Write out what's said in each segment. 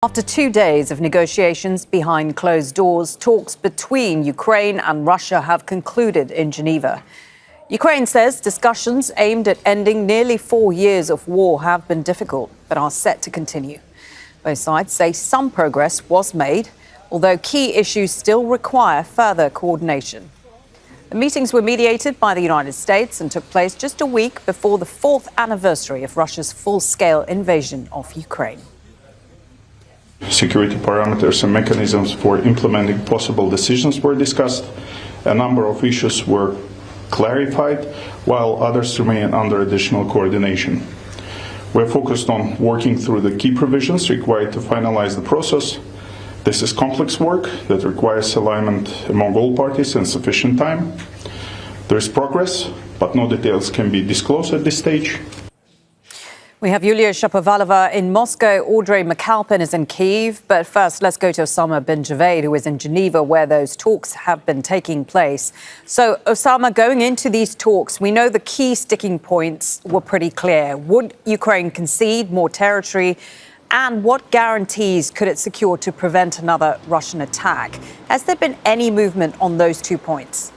After 2 days of negotiations behind closed doors, talks between Ukraine and Russia have concluded in Geneva. Ukraine says discussions aimed at ending nearly 4 years of war have been difficult, but are set to continue. Both sides say some progress was made, although key issues still require further coordination. The meetings were mediated by the United States and took place just a week before the 4th anniversary of Russia's full-scale invasion of Ukraine. Security parameters and mechanisms for implementing possible decisions were discussed. A number of issues were clarified, while others remain under additional coordination. We're focused on working through the key provisions required to finalize the process. This is complex work that requires alignment among all parties and sufficient time. There is progress, but no details can be disclosed at this stage. We have Yulia Shapovalova in Moscow. Audrey MacAlpine is in Kyiv. But first, let's go to Osama bin Javaid, who is in Geneva, where those talks have been taking place. So, Osama, going into these talks, we know the key sticking points were pretty clear. Would Ukraine concede more territory? And what guarantees could it secure to prevent another Russian attack? Has there been any movement on those 2 points?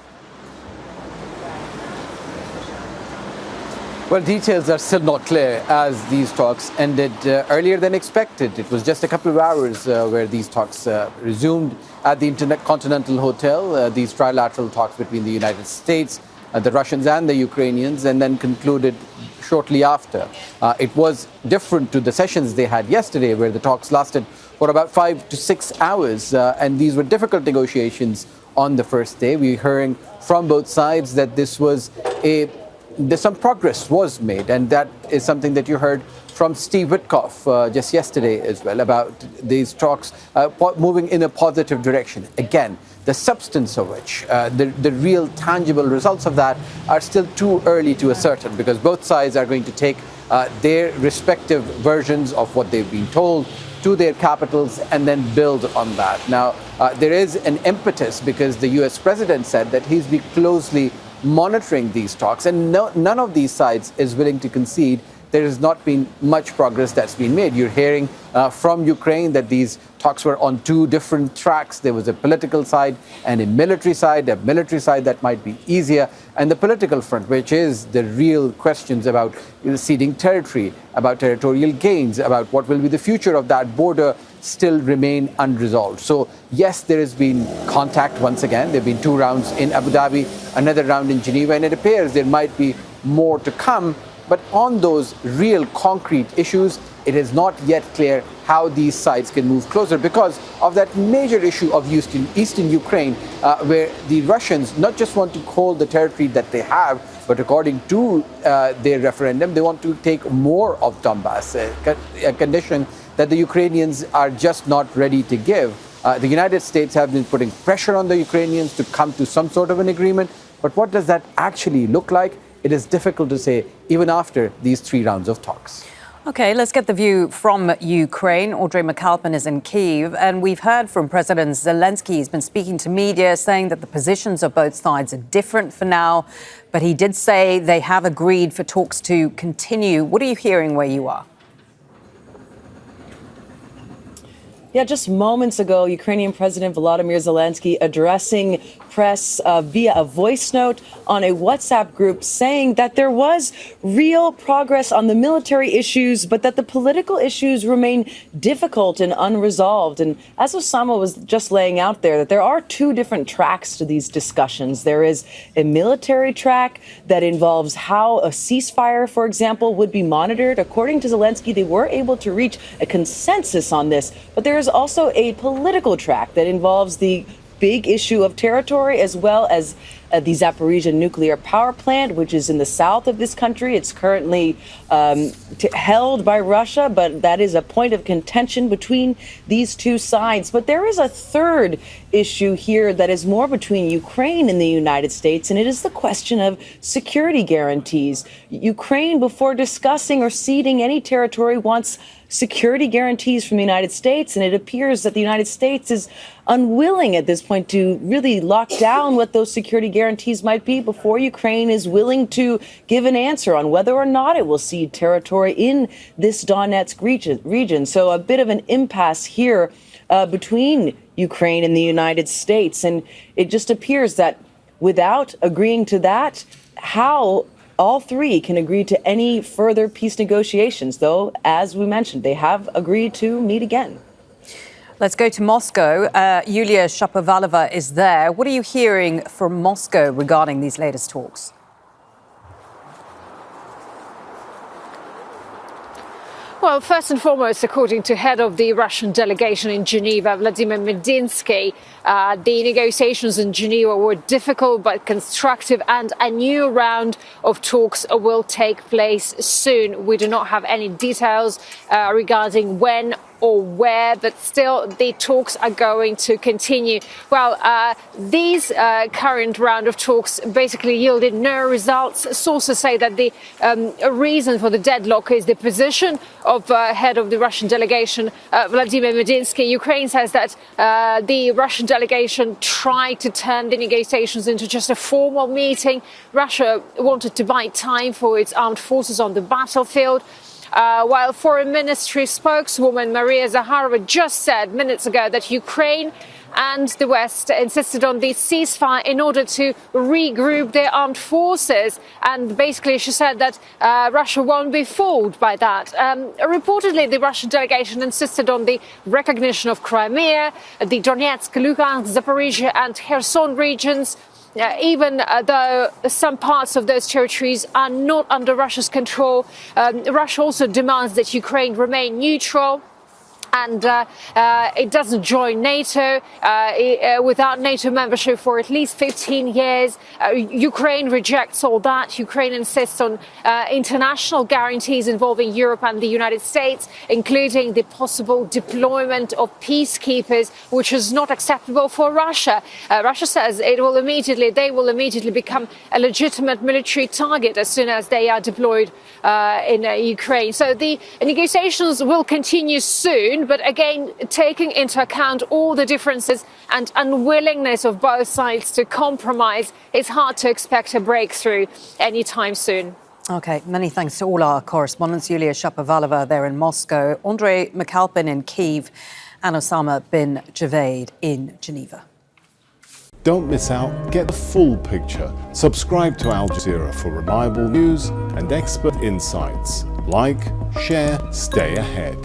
Well, details are still not clear as these talks ended earlier than expected. It was just a couple of hours where these talks resumed at the Intercontinental Hotel, these trilateral talks between the United States, the Russians and the Ukrainians, and then concluded shortly after. It was different to the sessions they had yesterday, where the talks lasted for about 5 to 6 hours, and these were difficult negotiations on the first day. We're hearing from both sides that this was some progress was made, and that is something that you heard from Steve Witkoff just yesterday as well, about these talks moving in a positive direction. Again, the substance of which, the real tangible results of that are still too early to ascertain, because both sides are going to take their respective versions of what they've been told to their capitals and then build on that. Now, there is an impetus because the US president said that he's been closely monitoring these talks, and none of these sides is willing to concede. There has not been much progress that's been made. You're hearing from Ukraine that these talks were on 2 different tracks. There was a political side and a military side that might be easier, and the political front, which is the real questions about ceding territory, about territorial gains, about what will be the future of that border, still remain unresolved. So yes, there has been contact once again. There have been 2 rounds in Abu Dhabi, another round in Geneva, and it appears there might be more to come. But on those real concrete issues, it is not yet clear how these sides can move closer because of that major issue of eastern Ukraine, where the Russians not just want to hold the territory that they have, but according to their referendum, they want to take more of Donbass, a condition that the Ukrainians are just not ready to give. The United States have been putting pressure on the Ukrainians to come to some sort of an agreement. But what does that actually look like? It is difficult to say, even after these 3 rounds of talks. OK, let's get the view from Ukraine. Audrey MacAlpine is in Kyiv, and we've heard from President Zelenskyy. He's been speaking to media, saying that the positions of both sides are different for now. But he did say they have agreed for talks to continue. What are you hearing where you are? Yeah, just moments ago, Ukrainian President Vladimir Zelenskyy addressing press via a voice note on a WhatsApp group, saying that there was real progress on the military issues, but that the political issues remain difficult and unresolved. And as Osama was just laying out there, that there are 2 different tracks to these discussions. There is a military track that involves how a ceasefire, for example, would be monitored. According to Zelenskyy, they were able to reach a consensus on this, but there is also a political track that involves the big issue of territory, as well as the Zaporizhzhia nuclear power plant, which is in the south of this country. It's currently held by Russia, but that is a point of contention between these 2 sides. But there is a third issue here that is more between Ukraine and the United States, and it is the question of security guarantees. Ukraine, before discussing or ceding any territory, wants security guarantees from the United States. And it appears that the United States is unwilling at this point to really lock down what those security guarantees might be before Ukraine is willing to give an answer on whether or not it will cede territory in this Donetsk region. So a bit of an impasse here between Ukraine and the United States. And it just appears that without agreeing to that, how all three can agree to any further peace negotiations, though, as we mentioned, they have agreed to meet again. Let's go to Moscow. Yulia Shapovalova is there. What are you hearing from Moscow regarding these latest talks? Well, first and foremost, according to head of the Russian delegation in Geneva, Vladimir Medinsky, the negotiations in Geneva were difficult but constructive, and a new round of talks will take place soon. We do not have any details regarding when or where, but still the talks are going to continue. Well, these current round of talks basically yielded no results. Sources say that the reason for the deadlock is the position of head of the Russian delegation, Vladimir Medinsky. Ukraine says that the Russian delegation tried to turn the negotiations into just a formal meeting. Russia wanted to buy time for its armed forces on the battlefield. While Foreign Ministry spokeswoman Maria Zakharova just said minutes ago that Ukraine and the West insisted on the ceasefire in order to regroup their armed forces. And basically, she said that Russia won't be fooled by that. Reportedly, the Russian delegation insisted on the recognition of Crimea, the Donetsk, Luhansk, Zaporizhia and Kherson regions. Even though some parts of those territories are not under Russia's control, Russia also demands that Ukraine remain neutral and it doesn't join NATO without NATO membership for at least 15 years. Ukraine rejects all that. Ukraine insists on international guarantees involving Europe and the United States, including the possible deployment of peacekeepers, which is not acceptable for Russia. Russia says they will immediately become a legitimate military target as soon as they are deployed in Ukraine. So the negotiations will continue soon, but again, taking into account all the differences and unwillingness of both sides to compromise, it's hard to expect a breakthrough anytime soon. OK, many thanks to all our correspondents. Yulia Shapovalova there in Moscow, Audrey MacAlpine in Kyiv, and Osama bin Javaid in Geneva. Don't miss out. Get the full picture. Subscribe to Al Jazeera for reliable news and expert insights. Like, share, stay ahead.